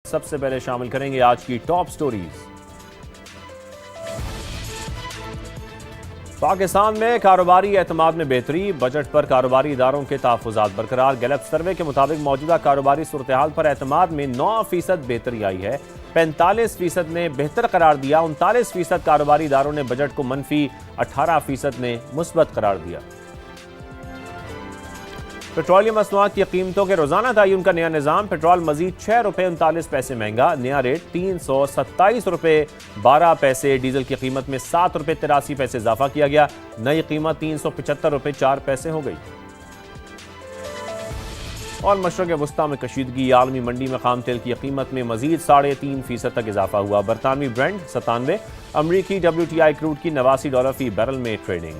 सबसे पहले शामिल करेंगे आज की टॉप स्टोरीज। पाकिस्तान में कारोबारी एतमाद में बेहतरी, बजट पर कारोबारी इदारों के तहफ़्फ़ुज़ात बरकरार। गैलप सर्वे के मुताबिक मौजूदा कारोबारी सूरत हाल पर एतमाद में 9% बेहतरी आई है। 45% ने बेहतर करार दिया। 39% कारोबारी इदारों ने बजट को मनफी, 18% ने मुस्बत करार दिया। पेट्रोलियम मसनूआत की कीमतों के रोजाना तयन का नया निज़ाम। पेट्रोल मजीद ₹6.39 महंगा, नया रेट ₹327.12। डीजल की कीमत में ₹7.83 इजाफा किया गया, नई कीमत ₹375.04 हो गई। और मशरक़ वस्ता में कशीदगी, आलमी मंडी में खाम तेल की कीमत में मजीद 3.5% तक इजाफा हुआ। बरतानवी ब्रेंट 97, अमरीकी WTI क्रूड की $89 फी बैरल में ट्रेडिंग।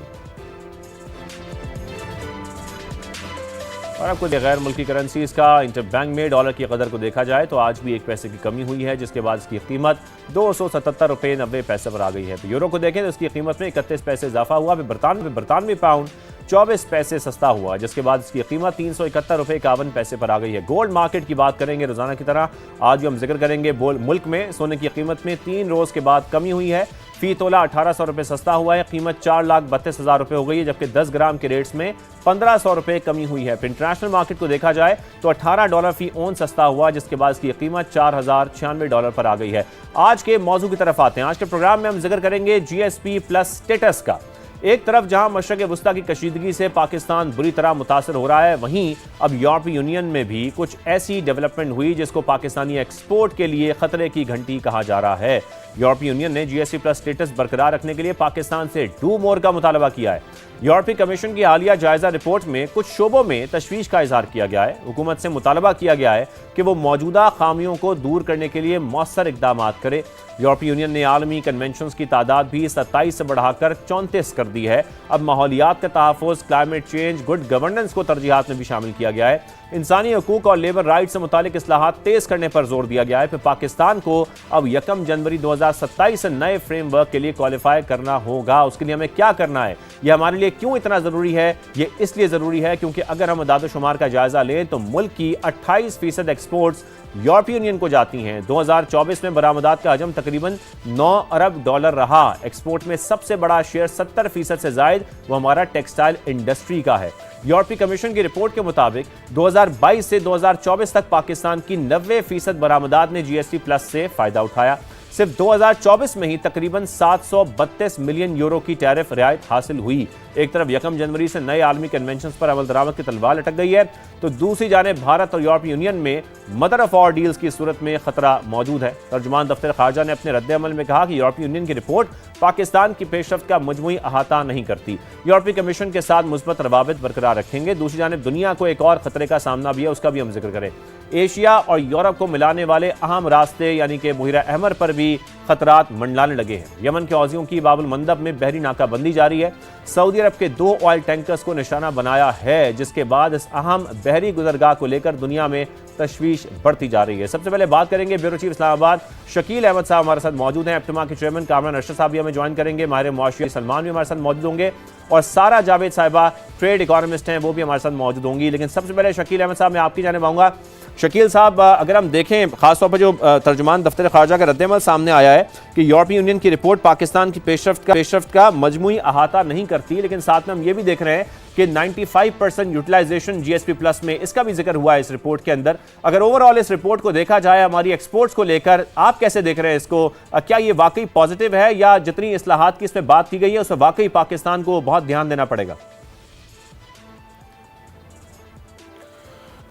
और आपको गैर मुल्की करेंसीज का इंटरबैंक में डॉलर की कदर को देखा जाए तो आज भी 1 पैसे की कमी हुई है, जिसके बाद इसकी कीमत ₹277.90 पर आ गई है। यूरो को देखें तो इसकी कीमत में 31 पैसे इजाफा हुआ। बरतानवी पाउंड 24 पैसे सस्ता हुआ, जिसके बाद इसकी कीमत ₹371.51 पर आ गई है। गोल्ड मार्केट की बात करेंगे रोजाना की तरह आज भी हम जिक्र करेंगे। मुल्क में सोने की कीमत में 3 रोज के बाद कमी हुई है। फी तोला ₹1800 सस्ता हुआ है, कीमत ₹4,32,000 हो गई है, जबकि 10 ग्राम के रेट्स में ₹1500 कमी हुई है। इंटरनेशनल मार्केट को देखा जाए तो $18 फी ओन सस्ता हुआ, जिसके बाद इसकी कीमत $4096 पर आ गई है। आज के मौजू की तरफ आते हैं। आज के प्रोग्राम में हम जिक्र करेंगे GSP प्लस स्टेटस का। एक तरफ जहां मशरक़ वस्ता की कशीदगी से पाकिस्तान बुरी तरह मुतासर हो रहा है, वहीं अब यूरोपीय यूनियन में भी कुछ ऐसी डेवलपमेंट हुई जिसको पाकिस्तानी एक्सपोर्ट के लिए खतरे की घंटी कहा जा रहा है। यूरोपीय यूनियन ने GSP प्लस स्टेटस बरकरार रखने के लिए पाकिस्तान से डू मोर का मुतालबा किया है। यूरोपीय कमीशन की हालिया जायजा रिपोर्ट में कुछ शोबों में तशवीश का इजहार किया गया है। हुकूमत से मुतालबा किया गया है कि वो मौजूदा खामियों को दूर करने के लिए मौसर इकदाम करे। यूरोपीय यूनियन ने आलमी कन्वेंशन की तादाद भी 27 से बढ़ाकर 34 कर दी है। अब माहौलियात का तहफ़्फ़ुज़, क्लाइमेट चेंज, गुड गवर्नेंस को तरजीहात में भी शामिल किया गया है। इंसानी हकूक और लेबर राइट से मुतालिक इस्लाहात तेज करने पर जोर दिया गया है। फिर पाकिस्तान को अब 1 जनवरी 2027 से नए फ्रेमवर्क के लिए क्वालिफाई करना होगा। उसके लिए हमें क्या करना है, यह हमारे लिए क्यों इतना ज़रूरी है? ये इसलिए ज़रूरी है क्योंकि अगर हम अदाद-ओ-शुमार का जायज़ा लें तो मुल्क की 28% एक्सपोर्ट्स यूरोपीय यूनियन को जाती हैं। 2024 में बरामदात का हजम तकरीबन $9 अरब रहा। एक्सपोर्ट में सबसे बड़ा शेयर 70% से जायद वो हमारा टेक्सटाइल इंडस्ट्री का है। यूरोपीय कमीशन की रिपोर्ट के मुताबिक 2022 से 2024 तक पाकिस्तान की 90% बरामदात ने GSP प्लस से फायदा उठाया। सिर्फ 2024 में ही तकरीबन 732 मिलियन यूरो की टैरिफ रियायत हासिल हुई। एक तरफ 1 जनवरी से नए आलमी कन्वेंशन पर अमल दरामद की तलवार लटक गई है, तो दूसरी जानिब भारत और यूरोपीय यूनियन में मदर ऑफ ऑल डील्स की सूरत में खतरा मौजूद है। तर्जुमान दफ्तर खारजा ने अपने रद्द-ए-अमल में कहा कि यूरोपीय यूनियन की रिपोर्ट पाकिस्तान की पेशरफ्त का मजमूई अहाता नहीं करती। यूरोपीय कमीशन के साथ मुस्बत रवाबित बरकरार रखेंगे। दूसरी जानिब दुनिया को एक और खतरे का सामना भी है, उसका भी हम जिक्र करें। एशिया और यूरोप को मिलाने वाले अहम रास्ते यानी कि बुहिरा अहमर पर भी खतरात मंडलाने लगे हैं। यमन के हौजियों की बाबुल मंदब में बहरी नाकाबंदी जारी है। सऊदी अरब के 2 ऑयल टैंकर्स को निशाना बनाया है, जिसके बाद इस अहम बहरी गुजरगाह को लेकर दुनिया में तशवीश बढ़ती जा रही है। सबसे पहले बात करेंगे ब्यूरो चीफ इस्लामाबाद शकील अहमद साहब हमारे साथ मौजूद हैं। एप्टमा के चेयरमैन कामरान अरशद साहब भी हमें ज्वाइन करेंगे। माहिर मुआशरत सलमान भी हमारे साथ मौजूद होंगे और सारा जावेद साहिबा ट्रेड इकोनॉमिस्ट हैं, वो भी हमारे साथ मौजूद होंगी। लेकिन सबसे पहले शकील अहमद साहब मैं आपकी जानिब आऊँगा। शकील साहब, अगर हम देखें खासतौर पर जो तर्जुमान दफ्तर खारजा का रद्द-ए-अमल सामने आया है कि यूरोपीय यूनियन की रिपोर्ट पाकिस्तान की पेशरफ्त का मजमूई अहाता नहीं करती, लेकिन साथ में हम ये भी देख रहे हैं कि 95% यूटिलाइजेशन GSP प्लस में, इसका भी जिक्र हुआ है इस रिपोर्ट के अंदर। अगर ओवरऑल इस रिपोर्ट को देखा जाए हमारी एक्सपोर्ट्स को लेकर, आप कैसे देख रहे हैं इसको? क्या ये वाकई पॉजिटिव है या जितनी इस्लाहात की इसमें बात की गई है उसमें वाकई पाकिस्तान को बहुत ध्यान देना पड़ेगा?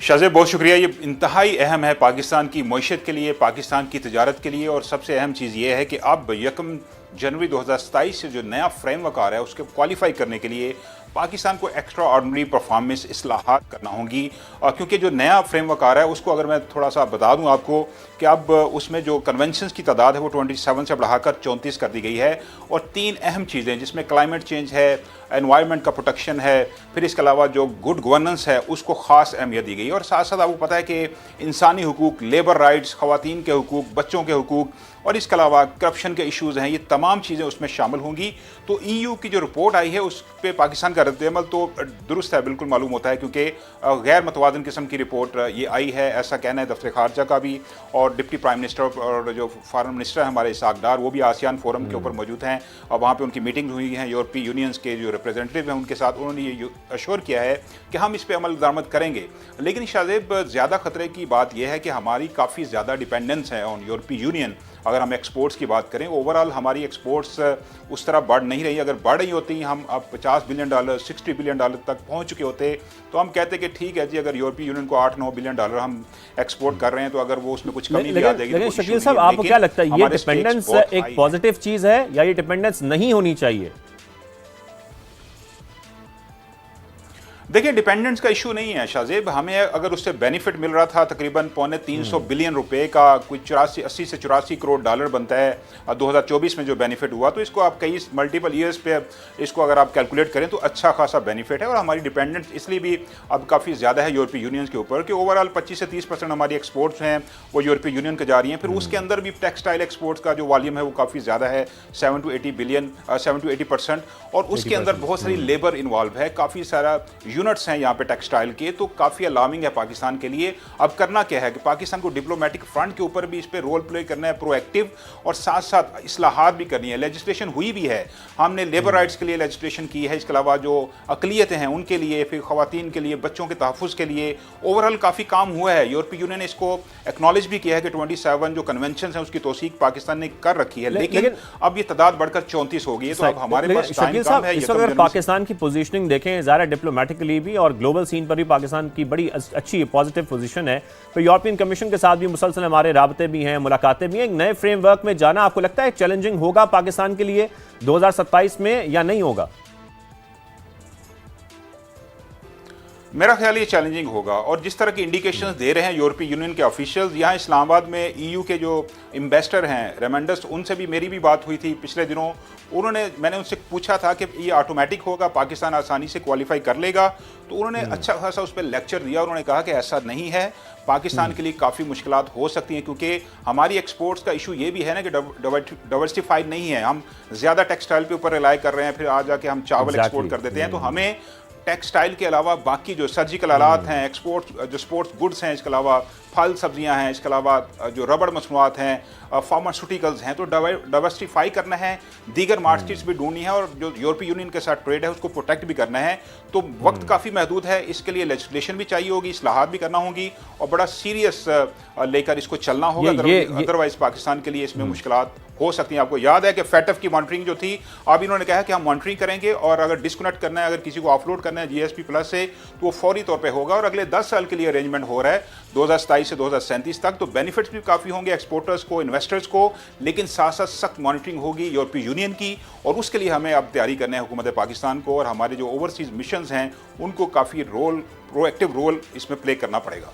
शाज़ेब, बहुत शुक्रिया। ये इंतहाई अहम है पाकिस्तान की मईशत के लिए, पाकिस्तान की तजारत के लिए। और सबसे अहम चीज़ ये है कि अब 1 जनवरी 2027 से जो नया फ्रेमवर्क आ रहा है उसके क्वालिफाई करने के लिए पाकिस्तान को एक्स्ट्रा ऑर्डनरी परफॉर्मेंस इस्लाहात करना होंगी। और क्योंकि जो नया फ्रेमवर्क आ रहा है उसको अगर मैं थोड़ा सा बता दूं आपको कि अब उसमें जो कन्वेंशंस की तादाद है वो 27 से बढ़ाकर 34 कर दी गई है। और 3 अहम चीज़ें जिसमें क्लाइमेट चेंज है, एनवायरनमेंट का प्रोटेक्शन है, फिर इसके अलावा जो गुड गवर्नेंस है उसको ख़ास अहमियत दी गई। और साथ साथ आपको पता है कि इंसानी हकूक़, लेबर राइट्स, ख़वातीन के हकूक़, बच्चों के हकूक़ और इसके अलावा करप्शन के इश्यूज़ हैं, ये तमाम चीज़ें उसमें शामिल होंगी। तो EU की जो रिपोर्ट आई है उस पर पाकिस्तान का रद्द-ए-अमल तो दुरुस्त है, बिल्कुल मालूम होता है, क्योंकि गैर मतवाज़न किस्म की रिपोर्ट ये आई है, ऐसा कहना है दफ्तर खारजा का भी। और डिप्टी प्राइम मिनिस्टर और जो फॉरेन मिनिस्टर है हमारे इसहाक डार, वो भी आसियान फोरम के ऊपर मौजूद हैं और वहाँ पे उनकी मीटिंग हुई है यूरोपीय यूनियंस के जो रिप्रेजेंटेटिव हैं उनके साथ। उन्होंने ये अश्योर किया है कि हम इस पर अमल दरामद करेंगे। लेकिन शाहजेब, ज़्यादा खतरे की बात यह है कि हमारी काफ़ी ज़्यादा डिपेंडेंस है ऑन यूरोपीय यूनियन। अगर हम एक्सपोर्ट्स की बात करें, ओवरऑल हमारी एक्सपोर्ट्स उस तरह बढ़ नहीं रही। अगर बढ़ रही होती, हम अब $50 बिलियन, $60 बिलियन तक पहुंच चुके होते, तो हम कहते कि ठीक है जी, अगर यूरोपीय यूनियन को $8-9 बिलियन हम एक्सपोर्ट कर रहे हैं, तो अगर वो उसमें कुछ कमी भी आ जाएगी। लेकिन शकील साहब, आपको क्या लगता है, ये डिपेंडेंस एक पॉजिटिव चीज है या ये डिपेंडेंस नहीं होनी चाहिए? देखिए, डिपेंडेंस का इशू नहीं है शाहजेब। हमें अगर उससे बेनिफिट मिल रहा था, तकरीबन $350 बिलियन का, कोई 80 से 84 करोड़ डॉलर बनता है 2024 में जो बेनिफिट हुआ, तो इसको आप कई मल्टीपल ईयर्स पे इसको अगर आप कैलकुलेट करें तो अच्छा खासा बेनिफिट है। और हमारी डिपेंडेंस इसलिए भी अब काफ़ी ज़्यादा है यूरोपीय यूनियन के ऊपर कि ओवरऑल 25 से 30% हमारी एक्सपोर्ट्स हैं वो यूरोपीय यूनियन के जा रही हैं। फिर उसके अंदर भी टेक्सटाइल एक्सपोर्ट्स का जो वॉल्यूम है वो काफ़ी ज़्यादा है, 7 to 80%। और उसके अंदर बहुत सारी लेबर इन्वॉल्व है, काफ़ी सारा यूनिट्स हैं यहाँ पे टेक्सटाइल के, तो काफ़ी अलार्मिंग है पाकिस्तान के लिए। अब करना क्या है कि पाकिस्तान को डिप्लोमेटिक फ्रंट के ऊपर भी इस पे रोल प्ले करना है, प्रोएक्टिव, और साथ साथ इस्लाहात भी करनी है। लेजिस्लेशन हुई भी है, हमने लेबर राइट्स के लिए लेजिस्लेशन की है, इसके अलावा जो अकलियतें हैं उनके लिए, फिर ख़वातीन के लिए, बच्चों के तहफ़्फ़ुज़ के लिए ओवरऑल काफ़ी काम हुआ है। यूरोपीय यूनियन ने इसको एक्नॉलेज भी किया है कि 27 जो कन्वेंशन है उसकी तौसीक पाकिस्तान ने कर रखी है, लेकिन अब ये तादाद बढ़कर 34 हो गई है। तो अब हमारे पास टाइम कम है। इस वक्त पाकिस्तान की पोजीशनिंग देखें ज़रा डिप्लोमेटिकली भी और ग्लोबल सीन पर भी पाकिस्तान की बड़ी अच्छी पॉजिटिव पोजीशन है। तो यूरोपियन कमीशन के साथ भी मुसलसल हमारे राबते भी हैं, मुलाकातें भी हैं। एक नए फ्रेमवर्क में जाना आपको लगता है चैलेंजिंग होगा पाकिस्तान के लिए 2027 में या नहीं होगा? मेरा ख्याल ये चैलेंजिंग होगा, और जिस तरह की इंडिकेशंस दे रहे हैं यूरोपीय यूनियन के ऑफिशियल्स, यहाँ इस्लामाबाद में EU के जो एम्बेसडर हैं रेमेंडस, उनसे भी मेरी भी बात हुई थी पिछले दिनों। मैंने उनसे पूछा था कि ये ऑटोमेटिक होगा, पाकिस्तान आसानी से क्वालिफाई कर लेगा, तो उन्होंने अच्छा खासा उस पर लेक्चर दिया। उन्होंने कहा कि ऐसा नहीं है, पाकिस्तान के लिए काफ़ी मुश्किलात हो सकती हैं, क्योंकि हमारी एक्सपोर्ट्स का इशू ये भी है ना कि डाइवर्सिफाइड नहीं है। हम ज़्यादा टेक्सटाइल के ऊपर रिलाई कर रहे हैं, फिर आ जाके हम चावल एक्सपोर्ट कर देते हैं। तो हमें टेक्सटाइल के अलावा बाकी जो सर्जिकल आलात हैं, एक्सपोर्ट जो स्पोर्ट्स गुड्स हैं, इसके अलावा फल सब्जियां हैं, इसके अलावा जो रबड़ मसनूआत हैं, फार्मास्यूटिकल्स हैं, तो डाइवर्सिफाई करना है, दीगर मार्केट्स भी ढूंढनी है, और जो यूरोपीय यूनियन के साथ ट्रेड है उसको प्रोटेक्ट भी करना है। तो वक्त काफ़ी महदूद है, इसके लिए लेजिस्लेशन भी चाहिए होगी, इस्लाहात भी करना होगी, और बड़ा सीरियस लेकर इसको चलना होगा। अदरवाइज पाकिस्तान के लिए इसमें मुश्किलात हो सकती हैं। आपको याद है कि FATF की मॉनिटरिंग जो थी, अब इन्होंने कहा कि हम मॉनिटरिंग करेंगे, और अगर डिस्कनेक्ट करना है, अगर किसी को ऑफलोड करना है GSP प्लस से, तो वो फौरी तौर पे होगा। और अगले 10 साल के लिए अरेंजमेंट हो रहा है 2027 से 2037 तक। तो बेनिफिट्स भी काफ़ी होंगे एक्सपोर्टर्स को, इन्वेस्टर्स को, लेकिन साथ साथ सख्त मॉनिटरिंग होगी यूरोपीय यूनियन की, और उसके लिए हमें अब तैयारी करना है हुकूमत पाकिस्तान को, और हमारे जो ओवरसीज मिशंस हैं उनको काफ़ी प्रोएक्टिव रोल इसमें प्ले करना पड़ेगा।